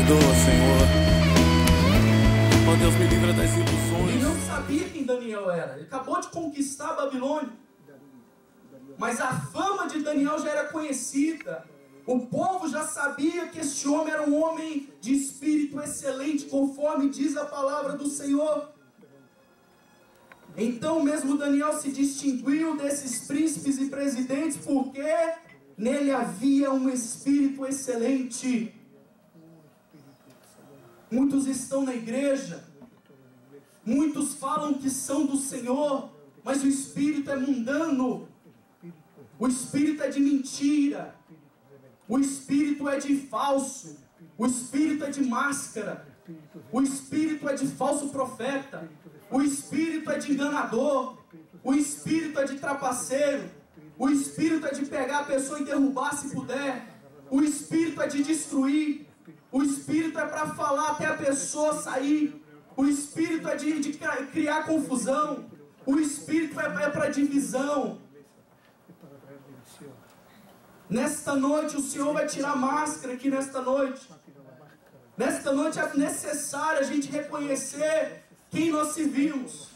perdoa, Senhor. Oh Deus, me livra das ilusões. Ele não sabia quem Daniel era. Ele acabou de conquistar a Babilônia. Mas a fama de Daniel já era conhecida. O povo já sabia que este homem era um homem de espírito excelente, conforme diz a palavra do Senhor. Então mesmo Daniel se distinguiu desses príncipes e presidentes, porque nele havia um espírito excelente. Muitos estão na igreja, muitos falam que são do Senhor, mas o espírito é mundano, o espírito é de mentira, o espírito é de falso, o espírito é de máscara, o espírito é de falso profeta, o espírito é de enganador, o espírito é de trapaceiro, o espírito é de pegar a pessoa e derrubar se puder, o espírito é de destruir, o espírito é para falar até a pessoa sair, o espírito é de criar confusão, o espírito é para divisão. Nesta noite o Senhor vai tirar a máscara aqui nesta noite. Nesta noite é necessário a gente reconhecer quem nós servimos.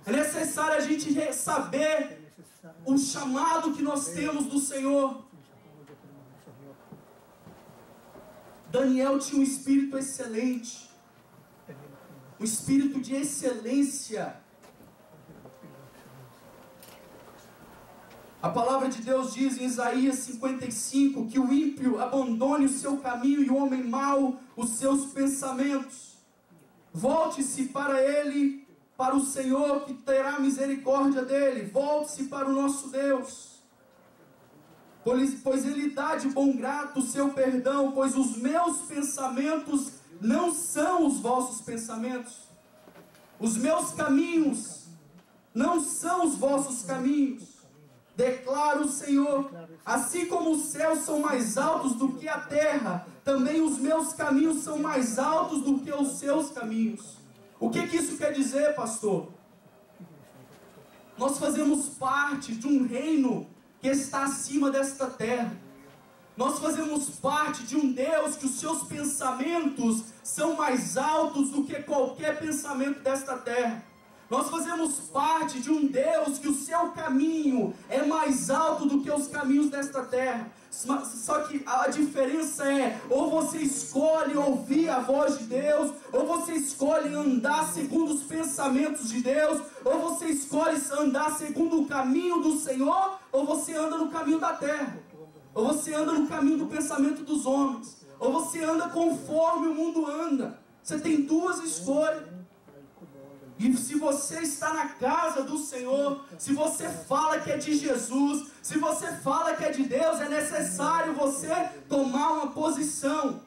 É necessário a gente saber o chamado que nós temos do Senhor. Daniel tinha um espírito excelente, um espírito de excelência. A palavra de Deus diz em Isaías 55 que o ímpio abandone o seu caminho e o homem mau os seus pensamentos. Volte-se para ele, para o Senhor que terá misericórdia dele. Volte-se para o nosso Deus, pois ele dá de bom grado o seu perdão, pois os meus pensamentos não são os vossos pensamentos. Os meus caminhos não são os vossos caminhos. Declara o Senhor, assim como os céus são mais altos do que a terra, também os meus caminhos são mais altos do que os seus caminhos. O que isso quer dizer, pastor? Nós fazemos parte de um reino que está acima desta terra. Nós fazemos parte de um Deus que os seus pensamentos são mais altos do que qualquer pensamento desta terra. Nós fazemos parte de um Deus que o seu caminho é mais alto do que os caminhos desta terra. Só que a diferença é, ou você escolhe ouvir a voz de Deus, ou você escolhe andar segundo os pensamentos de Deus, ou você escolhe andar segundo o caminho do Senhor, ou você anda no caminho da terra, ou você anda no caminho do pensamento dos homens, ou você anda conforme o mundo anda. Você tem duas escolhas. E se você está na casa do Senhor, se você fala que é de Jesus, se você fala que é de Deus, é necessário você tomar uma posição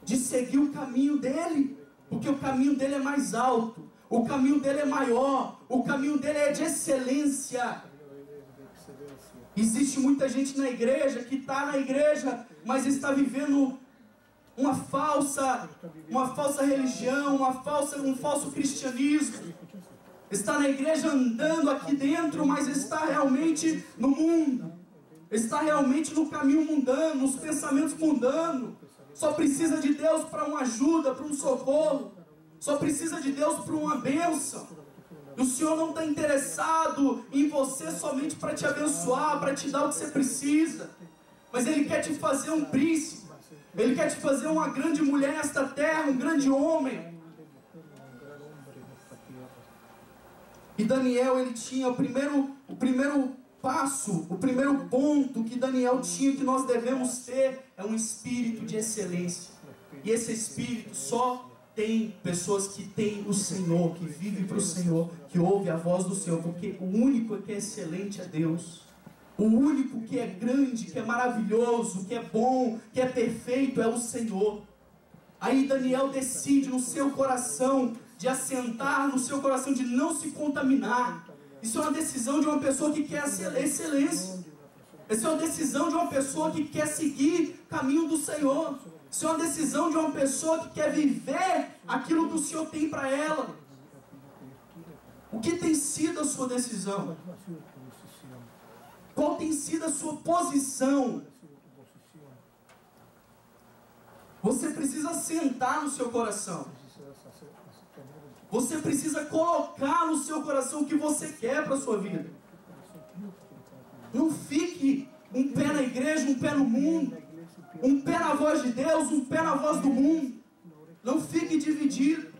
de seguir o caminho dele, porque o caminho dele é mais alto, o caminho dele é maior, o caminho dele é de excelência. Existe muita gente na igreja que está na igreja, mas está vivendo uma falsa religião, um falso cristianismo. Está na igreja andando aqui dentro, mas está realmente no mundo. Está realmente no caminho mundano, nos pensamentos mundanos. Só precisa de Deus para uma ajuda, para um socorro. Só precisa de Deus para uma bênção. E o Senhor não está interessado em você somente para te abençoar, para te dar o que você precisa. Mas Ele quer te fazer um príncipe. Ele quer te fazer uma grande mulher nesta terra, um grande homem. E Daniel, ele tinha o primeiro passo, o primeiro ponto que Daniel tinha, que nós devemos ter, é um espírito de excelência. E esse espírito só tem pessoas que têm o Senhor, que vivem para o Senhor, que ouve a voz do Senhor, porque o único que é excelente é Deus. O único que é grande, que é maravilhoso, que é bom, que é perfeito é o Senhor. Aí Daniel decide no seu coração de assentar, no seu coração de não se contaminar. Isso é uma decisão de uma pessoa que quer excelência. Essa é uma decisão de uma pessoa que quer seguir o caminho do Senhor. Isso é uma decisão de uma pessoa que quer viver aquilo que o Senhor tem para ela. O que tem sido a sua decisão? O Qual tem sido a sua posição? Você precisa sentar no seu coração. Você precisa colocar no seu coração o que você quer para a sua vida. Não fique um pé na igreja, um pé no mundo, um pé na voz de Deus, um pé na voz do mundo. Não fique dividido.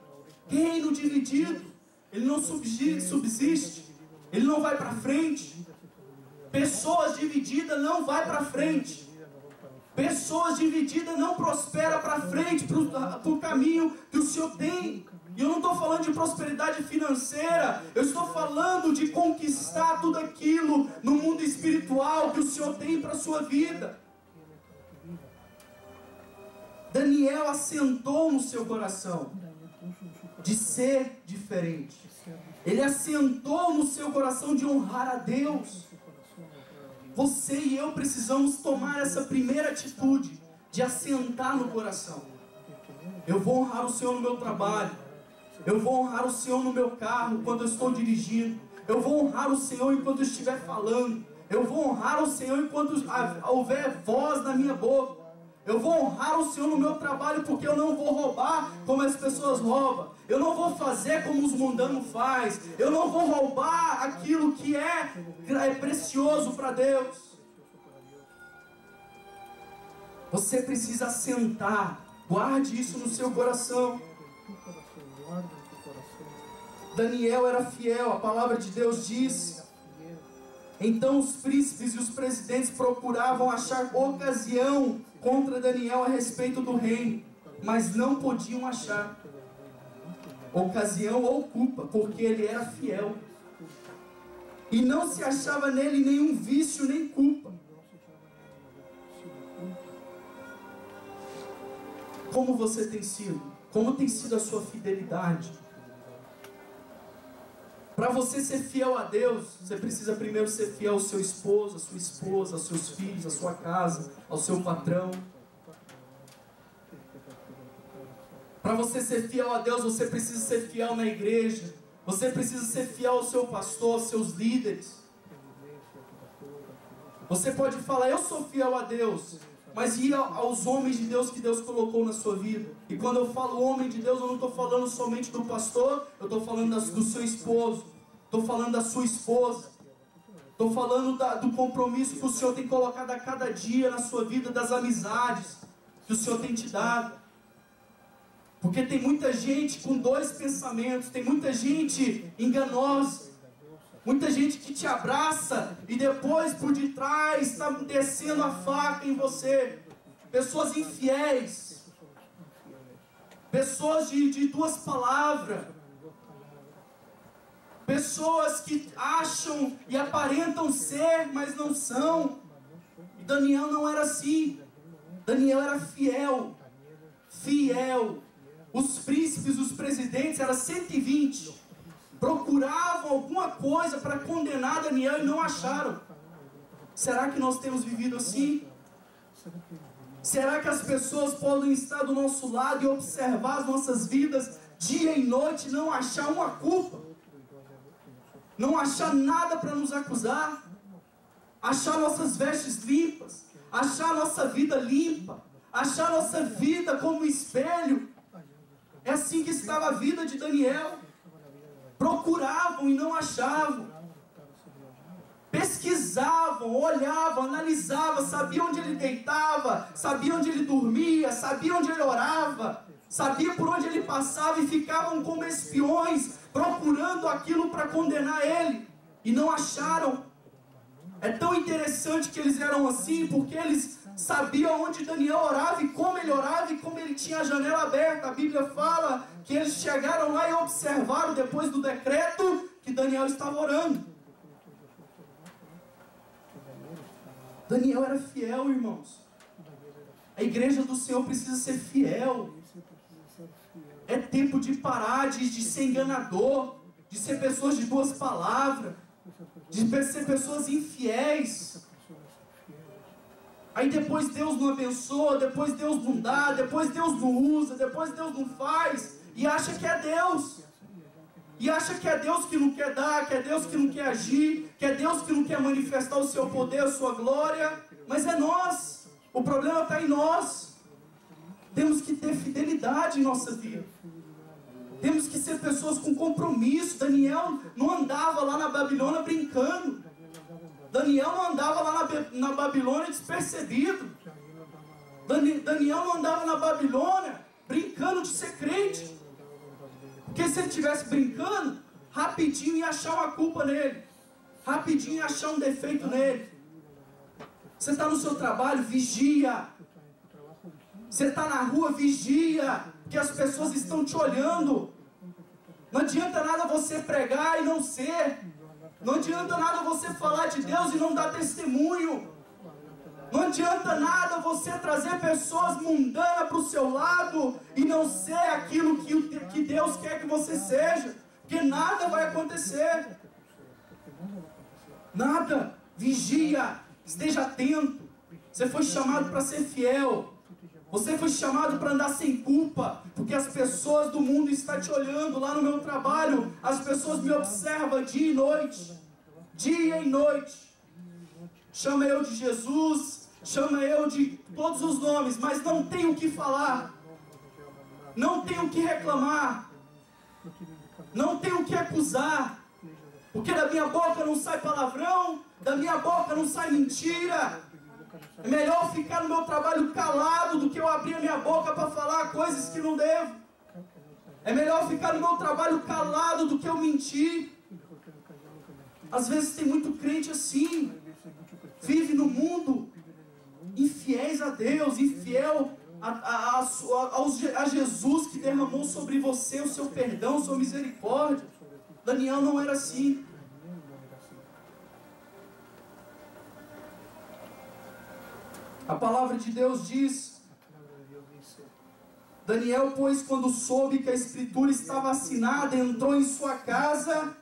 Reino dividido, ele não subsiste, ele não vai para frente. Pessoas divididas não vai para frente. Pessoas divididas não prosperam para frente, para o caminho que o Senhor tem. E eu não estou falando de prosperidade financeira, eu estou falando de conquistar tudo aquilo no mundo espiritual que o Senhor tem para a sua vida. Daniel assentou no seu coração de ser diferente. Ele assentou no seu coração de honrar a Deus. Você e eu precisamos tomar essa primeira atitude de assentar no coração. Eu vou honrar o Senhor no meu trabalho. Eu vou honrar o Senhor no meu carro quando eu estou dirigindo. Eu vou honrar o Senhor enquanto eu estiver falando. Eu vou honrar o Senhor enquanto houver voz na minha boca. Eu vou honrar o Senhor no meu trabalho porque eu não vou roubar como as pessoas roubam. Eu não vou fazer como os mundanos fazem. Eu não vou roubar aquilo que é precioso para Deus. Você precisa assentar. Guarde isso no seu coração. Daniel era fiel, a palavra de Deus diz. Então os príncipes e os presidentes procuravam achar ocasião contra Daniel a respeito do reino, mas não podiam achar ocasião ou culpa, porque ele era fiel. E não se achava nele nenhum vício nem culpa. Como você tem sido? Como tem sido a sua fidelidade? Para você ser fiel a Deus, você precisa primeiro ser fiel ao seu esposo, à sua esposa, aos seus filhos, à sua casa, ao seu patrão. Para você ser fiel a Deus, você precisa ser fiel na igreja. Você precisa ser fiel ao seu pastor, aos seus líderes. Você pode falar, eu sou fiel a Deus, mas e aos homens de Deus que Deus colocou na sua vida? E quando eu falo homem de Deus, eu não estou falando somente do pastor, eu estou falando do seu esposo, estou falando da sua esposa, estou falando do compromisso que o Senhor tem colocado a cada dia na sua vida, das amizades que o Senhor tem te dado. Porque tem muita gente com dois pensamentos, tem muita gente enganosa, muita gente que te abraça e depois por detrás está descendo a faca em você. Pessoas infiéis, pessoas de duas palavras, pessoas que acham e aparentam ser, mas não são. E Daniel não era assim. Daniel era fiel. Fiel. Os príncipes, os presidentes, eram 120. Procuravam alguma coisa para condenar Daniel e não acharam. Será que nós temos vivido assim? Será que as pessoas podem estar do nosso lado e observar as nossas vidas dia e noite e não achar uma culpa? Não achar nada para nos acusar? Achar nossas vestes limpas? Achar nossa vida limpa? Achar nossa vida como espelho? É assim que estava a vida de Daniel. Procuravam e não achavam. Pesquisavam, olhavam, analisavam, sabiam onde ele deitava, sabiam onde ele dormia, sabiam onde ele orava, sabiam por onde ele passava e ficavam como espiões, procurando aquilo para condenar ele. E não acharam. É tão interessante que eles eram assim, porque eles sabiam onde Daniel orava e como ele tinha a janela aberta. A Bíblia fala que eles chegaram lá e observaram depois do decreto que Daniel estava orando. Daniel era fiel, irmãos. A igreja do Senhor precisa ser fiel. É tempo de parar de ser enganador, de ser pessoas de duas palavras, de ser pessoas infiéis. Aí depois Deus não abençoa, depois Deus não dá, depois Deus não usa, depois Deus não faz, e acha que é Deus. E acha que é Deus que não quer dar, que é Deus que não quer agir, que é Deus que não quer manifestar o seu poder, a sua glória. Mas é nós. O problema está em nós. Temos que ter fidelidade em nossa vida. Temos que ser pessoas com compromisso. Daniel não andava lá na Babilônia brincando. Daniel não andava lá na Babilônia despercebido. Daniel não andava na Babilônia brincando de ser crente. Porque se ele estivesse brincando, rapidinho ia achar uma culpa nele. Rapidinho ia achar um defeito nele. Você está no seu trabalho, vigia. Você está na rua, vigia. Porque as pessoas estão te olhando. Não adianta nada você pregar e não ser. Não adianta nada você falar de Deus e não dar testemunho. Não adianta nada você trazer pessoas mundanas para o seu lado e não ser aquilo que Deus quer que você seja. Porque nada vai acontecer. Nada. Vigia. Esteja atento. Você foi chamado para ser fiel. Você foi chamado para andar sem culpa. Porque as pessoas do mundo estão te olhando. Lá no meu trabalho, as pessoas me observam dia e noite. Dia e noite. Chama eu de Jesus. Chama eu de todos os nomes. Mas não tenho o que falar. Não tenho o que reclamar. Não tenho o que acusar. Porque da minha boca não sai palavrão. Da minha boca não sai mentira. É melhor ficar no meu trabalho calado do que eu abrir a minha boca para falar coisas que não devo. É melhor ficar no meu trabalho calado do que eu mentir. Às vezes tem muito crente assim. Vive no mundo infiéis a Deus, infiel a Jesus que derramou sobre você o seu perdão, sua misericórdia. Daniel não era assim. A palavra de Deus diz: Daniel, pois, quando soube que a escritura estava assinada, entrou em sua casa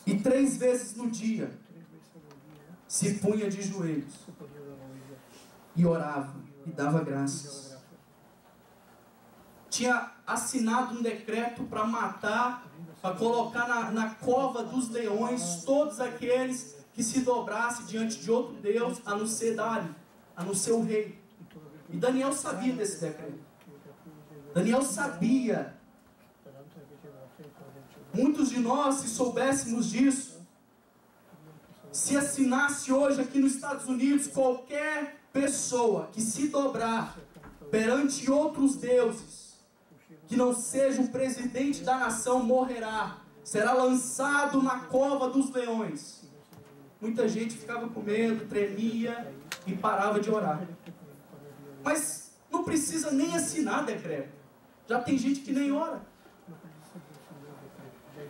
e 3 vezes no dia se punha de joelhos e orava e dava graças. Tinha assinado um decreto para matar, para colocar na cova dos leões todos aqueles que se dobrasse diante de outro Deus, a não ser Dário, a não ser o rei. E Daniel sabia desse decreto. Daniel sabia. Muitos de nós, se soubéssemos disso, se assinasse hoje aqui nos Estados Unidos, qualquer pessoa que se dobrar perante outros deuses, que não seja o presidente da nação, morrerá, será lançado na cova dos leões. Muita gente ficava com medo, tremia e parava de orar. Mas não precisa nem assinar decreto. Já tem gente que nem ora.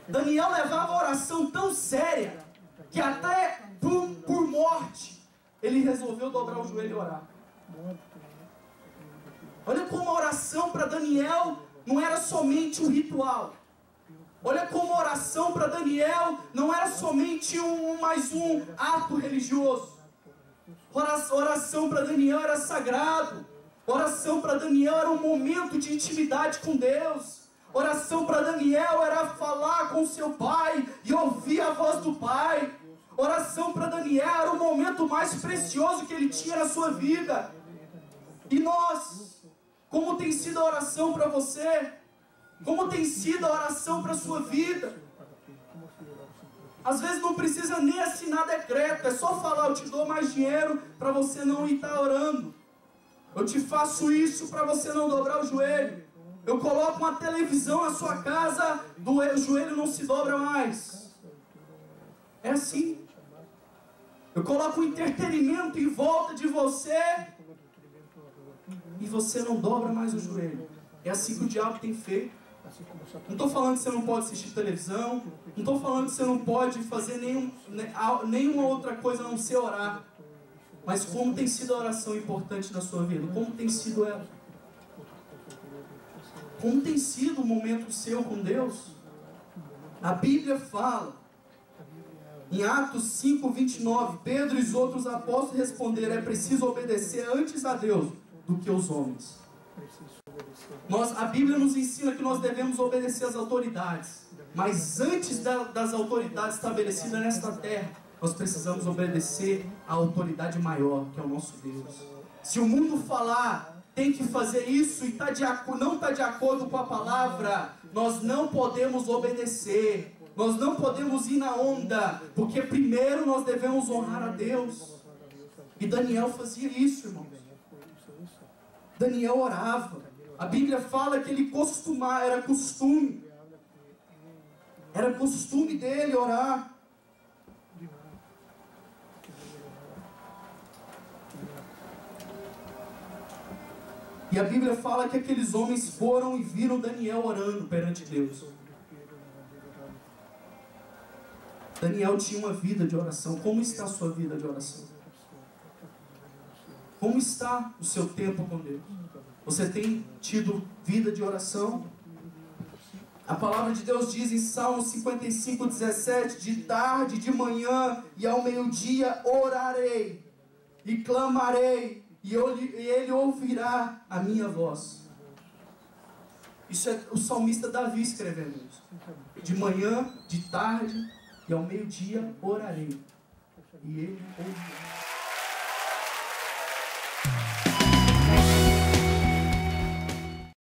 Daniel levava a oração tão séria que até por morte ele resolveu dobrar o joelho e orar. Olha como a oração para Daniel não era somente um ritual. Olha como a oração para Daniel não era somente mais um ato religioso. Oração para Daniel era sagrado. Oração para Daniel era um momento de intimidade com Deus. Oração para Daniel era falar com seu pai e ouvir a voz do pai. Oração para Daniel era o momento mais precioso que ele tinha na sua vida. E nós, como tem sido a oração para você? Como tem sido a oração para a sua vida? Às vezes não precisa nem assinar decreto, é só falar: eu te dou mais dinheiro para você não estar orando. Eu te faço isso para você não dobrar o joelho. Eu coloco uma televisão na sua casa, o joelho não se dobra mais. É assim. Eu coloco um entretenimento em volta de você e você não dobra mais o joelho. É assim que o diabo tem feito. Não estou falando que você não pode assistir televisão. Não estou falando que você não pode fazer nenhuma outra coisa a não ser orar. Mas como tem sido a oração importante na sua vida? Como tem sido ela? Como tem sido o momento seu com Deus? A Bíblia fala, em Atos 5:29, Pedro e os outros apóstolos responderam: é preciso obedecer antes a Deus do que os homens. A Bíblia nos ensina que nós devemos obedecer às autoridades. Mas antes das autoridades estabelecidas nesta terra, nós precisamos obedecer à autoridade maior, que é o nosso Deus. Se o mundo falar tem que fazer isso e não está de acordo com a palavra, nós não podemos obedecer, nós não podemos ir na onda, porque primeiro nós devemos honrar a Deus. E Daniel fazia isso, irmãos. Daniel orava. A Bíblia fala que ele era costume dele orar. E a Bíblia fala que aqueles homens foram e viram Daniel orando perante Deus. Daniel tinha uma vida de oração. Como está a sua vida de oração? Como está o seu tempo com Deus? Você tem tido vida de oração? A palavra de Deus diz em Salmo 55:17: de tarde, de manhã e ao meio-dia orarei e clamarei, e Ele ouvirá a minha voz. Isso é o salmista Davi escrevendo isso. De manhã, de tarde e ao meio-dia orarei, e Ele ouvirá.